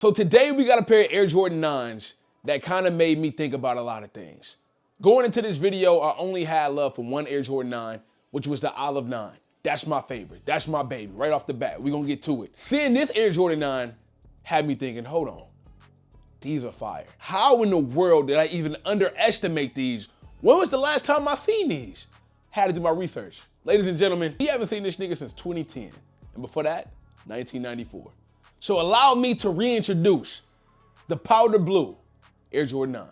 So today we got a pair of Air Jordan 9s that kind of made me think about a lot of things. Going into this video, I only had love for one Air Jordan 9, which was the Olive 9. That's my favorite. That's my baby. Right off the bat, we're gonna get to it. Seeing this Air Jordan 9 had me thinking, hold on, these are fire. How in the world did I even underestimate these? When was the last time I seen these? Had to do my research. Ladies and gentlemen, we haven't seen this nigga since 2010. And before that, 1994. So allow me to reintroduce the powder blue Air Jordan 9.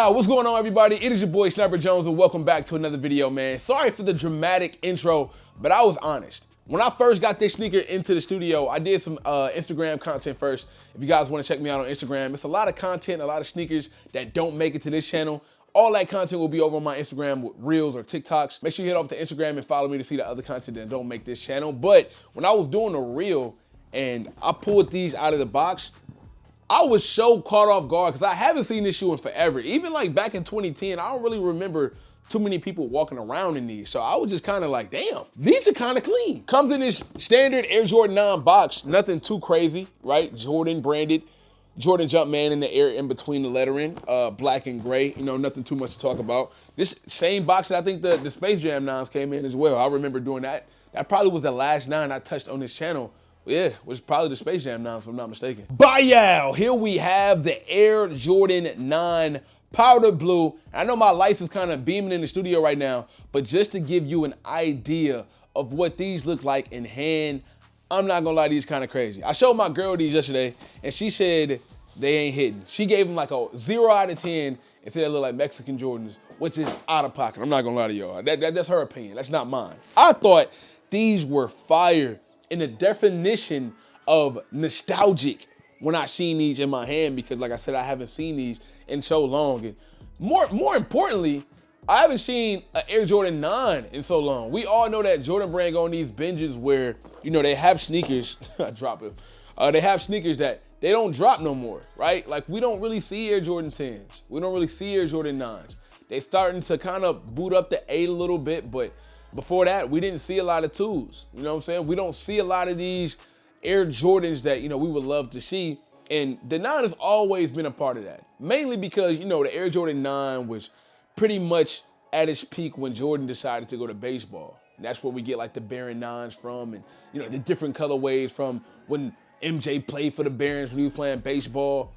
What's going on, everybody? It is your boy Sniper Jones, and welcome back to another video, man. Sorry for the dramatic intro, but I was honest. When I first got this sneaker into the studio, I did some Instagram content first. If you guys want to check me out on Instagram, it's a lot of content, a lot of sneakers that don't make it to this channel. All that content will be over on my Instagram with Reels or TikToks. Make sure you head over to Instagram and follow me to see the other content that don't make this channel. But when I was doing a reel and I pulled these out of the box, I was so caught off guard because I haven't seen this shoe in forever. Even like back in 2010, I don't really remember too many people walking around in these. So I was just kind of like, damn, these are kind of clean. Comes in this standard Air Jordan 9 box, nothing too crazy, right? Jordan branded, Jordan Jumpman in the air in between the lettering, black and gray, you know, nothing too much to talk about. This same box that I think the Space Jam 9s came in as well. I remember doing that. That probably was the last 9 I touched on this channel. Yeah, was probably the Space Jam 9 if I'm not mistaken. Bye, here we have the Air Jordan 9 powder blue. I know my lights is kind of beaming in the studio right now, but just to give you an idea of what these look like in hand, I'm not gonna lie, these kind of crazy. I showed my girl these yesterday, and she said they ain't hitting. She gave them like a 0 out of 10 and said they look like Mexican Jordans, which is out of pocket. I'm not gonna lie to y'all. That's her opinion. That's not mine. I thought these were fire in the definition of nostalgic when I seen these in my hand, because like I said, I haven't seen these in so long. And more importantly, I haven't seen an Air Jordan 9 in so long. We all know that Jordan brand go on these binges where, you know, they have sneakers, I drop it. They have sneakers that they don't drop no more, right? Like we don't really see Air Jordan 10s. We don't really see Air Jordan 9s. They starting to kind of boot up the 8 a little bit, but before that, we didn't see a lot of 2s. You know what I'm saying? We don't see a lot of these Air Jordans that, you know, we would love to see. And the 9 has always been a part of that. Mainly because, you know, the Air Jordan 9 was pretty much at its peak when Jordan decided to go to baseball. And that's where we get like the Baron 9s from, and, you know, the different colorways from when MJ played for the Barons when he was playing baseball.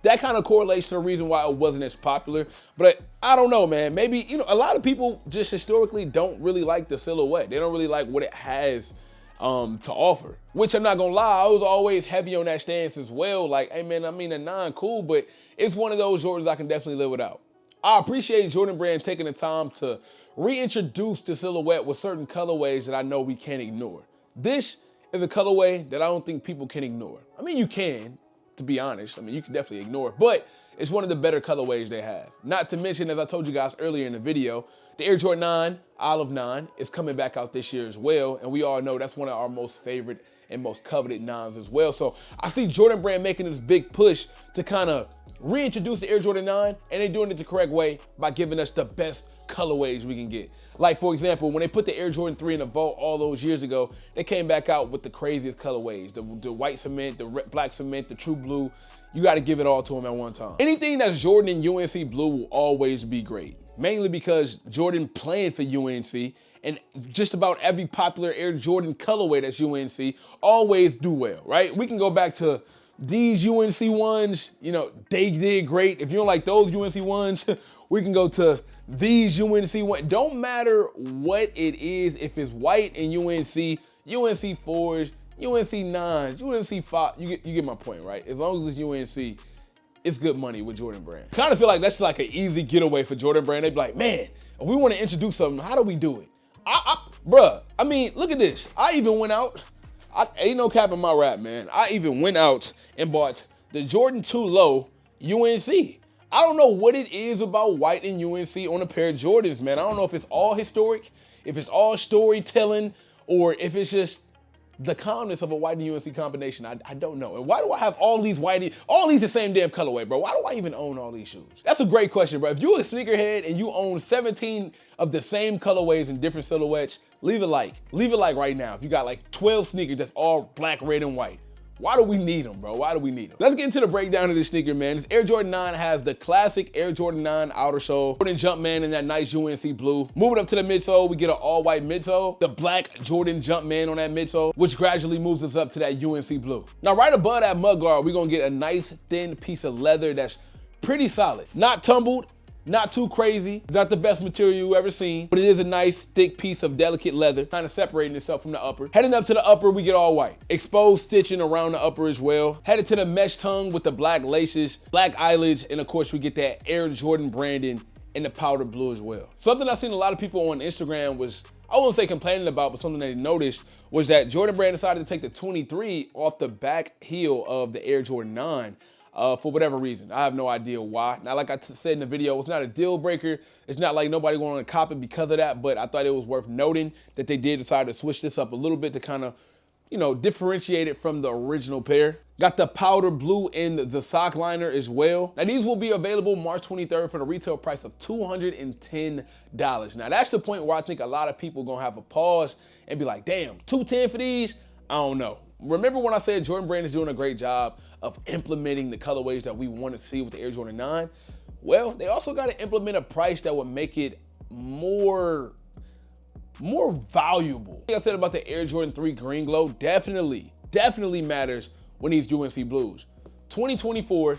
That kind of correlates to the reason why it wasn't as popular. But I don't know, man. Maybe, you know, a lot of people just historically don't really like the silhouette. They don't really like what it has to offer, which I'm not gonna lie, I was always heavy on that stance as well. Like, hey man, I mean, a 9 cool, but it's one of those Jordans I can definitely live without. I appreciate Jordan brand taking the time to reintroduce the silhouette with certain colorways that I know we can't ignore. This is a colorway that I don't think people can ignore. I mean, you can, to be honest. I mean, you can definitely ignore it, but it's one of the better colorways they have. Not to mention, as I told you guys earlier in the video, the Air Jordan 9, Olive 9, is coming back out this year as well. And we all know that's one of our most favorite and most coveted 9s as well. So I see Jordan brand making this big push to kind of reintroduce the Air Jordan 9, and they're doing it the correct way by giving us the best colorways we can get. Like, for example, when they put the Air Jordan 3 in the vault all those years ago, they came back out with the craziest colorways. The white cement, the black cement, the true blue. You got to give it all to them at one time. Anything that's Jordan and UNC blue will always be great. Mainly because Jordan playing for UNC, and just about every popular Air Jordan colorway that's UNC always do well, right? We can go back to these UNC ones, you know, they did great. If you don't like those UNC ones, we can go to these UNC ones. Don't matter what it is, if it's white and UNC 4s, UNC 9s, UNC 5, you get my point, right? As long as it's UNC, it's good money with Jordan brand. Kind of feel like that's like an easy getaway for Jordan brand. They'd be like, man, if we want to introduce something, how do we do it? Bruh, I mean, look at this. I even went out, ain't no cap in my rap, man. I even went out and bought the Jordan 2 Low UNC. I don't know what it is about white and UNC on a pair of Jordans, man. I don't know if it's all historic, if it's all storytelling or if it's just the calmness of a white and UNC combination. I don't know. And why do I have all these the same damn colorway, bro? Why do I even own all these shoes? That's a great question, bro. If you're a sneakerhead and you own 17 of the same colorways in different silhouettes, leave a like. Leave a like right now. If you got like 12 sneakers that's all black, red, and white. Why do we need them, bro? Why do we need them? Let's get into the breakdown of this sneaker, man. This Air Jordan 9 has the classic Air Jordan 9 outer sole, Jordan Jumpman in that nice UNC blue. Moving up to the midsole, we get an all-white midsole, the black Jordan Jumpman on that midsole, which gradually moves us up to that UNC blue. Now, right above that mudguard, we're gonna get a nice thin piece of leather that's pretty solid. Not tumbled, not too crazy, not the best material you've ever seen, but it is a nice thick piece of delicate leather, kind of separating itself from the upper. Heading up to the upper, we get all white. Exposed stitching around the upper as well. Headed to the mesh tongue with the black laces, black eyelids, and of course we get that Air Jordan branding in the powder blue as well. Something I've seen a lot of people on Instagram was, I won't say complaining about, but something they noticed was that Jordan Brand decided to take the 23 off the back heel of the Air Jordan 9. For whatever reason. I have no idea why. Now, like I said in the video, it's not a deal breaker. It's not like nobody going to cop it because of that, but I thought it was worth noting that they did decide to switch this up a little bit to kind of, you know, differentiate it from the original pair. Got the powder blue in the sock liner as well. Now, these will be available March 23rd for the retail price of $210. Now, that's the point where I think a lot of people gonna have a pause and be like, damn, $210 for these? I don't know. Remember when I said Jordan Brand is doing a great job of implementing the colorways that we want to see with the Air Jordan 9? Well, they also got to implement a price that would make it more valuable. Like I said about the Air Jordan 3 Green Glow, definitely matters when these UNC Blues. 2024,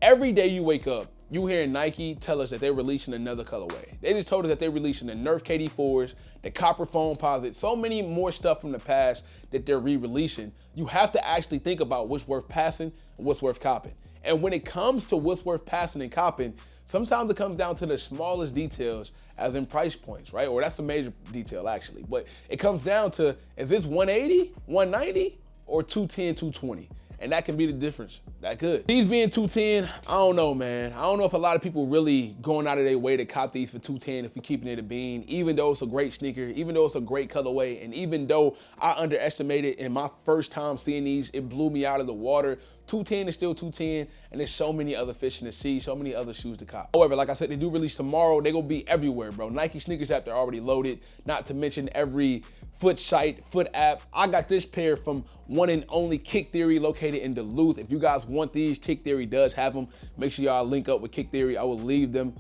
every day you wake up, you hear Nike tell us that they're releasing another colorway. They just told us that they're releasing the Nerf KD4s, the Copper Foam Posits, so many more stuff from the past that they're re-releasing. You have to actually think about what's worth passing and what's worth copping. And when it comes to what's worth passing and copping, sometimes it comes down to the smallest details as in price points, right? Or that's a major detail actually. But it comes down to, is this 180, 190, or 210, 220? And that can be the difference. That could. These being 210, I don't know, man. I don't know if a lot of people really going out of their way to cop these for 210 if we're keeping it a bean, even though it's a great sneaker, even though it's a great colorway, and even though I underestimated in my first time seeing these, it blew me out of the water. 210 is still 210, and there's so many other fish in the sea, so many other shoes to cop. However, like I said, they do release tomorrow. They're gonna be everywhere, bro. Nike sneakers app, they're already loaded, not to mention every foot site, foot app. I got this pair from one and only Kick Theory located in Duluth. If you guys want these, Kick Theory does have them. Make sure y'all link up with Kick Theory. I will leave them.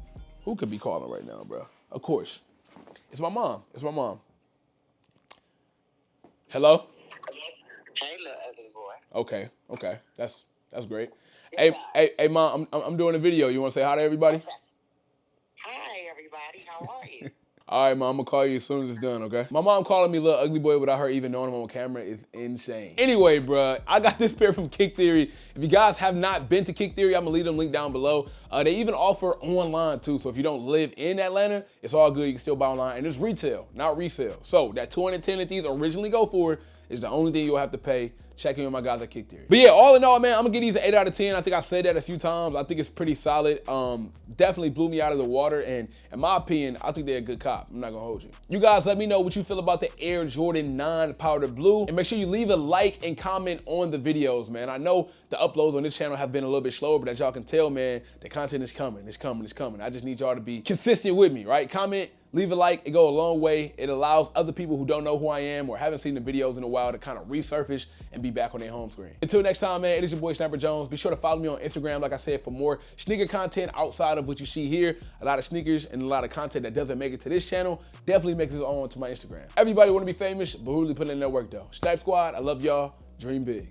Who could be calling right now, bro? Of course. It's my mom. It's my mom. Hello? Hey, little ugly boy. Okay. That's great. Hey, mom, I'm doing a video. You want to say hi to everybody? Hi, everybody. How are you? All right, mom, I'm gonna call you as soon as it's done, okay? My mom calling me little ugly boy without her even knowing him on camera is insane. Anyway, bruh, I got this pair from Kick Theory. If you guys have not been to Kick Theory, I'm gonna leave them link down below. They even offer online too, so if you don't live in Atlanta, it's all good. You can still buy online, and it's retail, not resale. So that 210 that these originally go for is the only thing you'll have to pay. Check in with my guys at Kick Theory. But yeah, all in all, man, I'm gonna give these an 8 out of 10. I think I said that a few times. I think it's pretty solid. Definitely blew me out of the water, and in my opinion, I think they're a good cop. I'm not gonna hold you. You guys let me know what you feel about the Air Jordan 9 Powder Blue, and make sure you leave a like and comment on the videos, man. I know the uploads on this channel have been a little bit slower, but as y'all can tell, man, the content is coming. It's coming. I just need y'all to be consistent with me, right? Comment, leave a like, it go a long way. It allows other people who don't know who I am or haven't seen the videos in a while to kind of resurface and be back on their home screen. Until next time, man, it is your boy Sniper Jones. Be sure to follow me on Instagram, like I said, for more sneaker content outside of what you see here. A lot of sneakers and a lot of content that doesn't make it to this channel definitely makes it on to my Instagram. Everybody want to be famous, but who really putting in their work though? Snipe Squad, I love y'all. Dream big.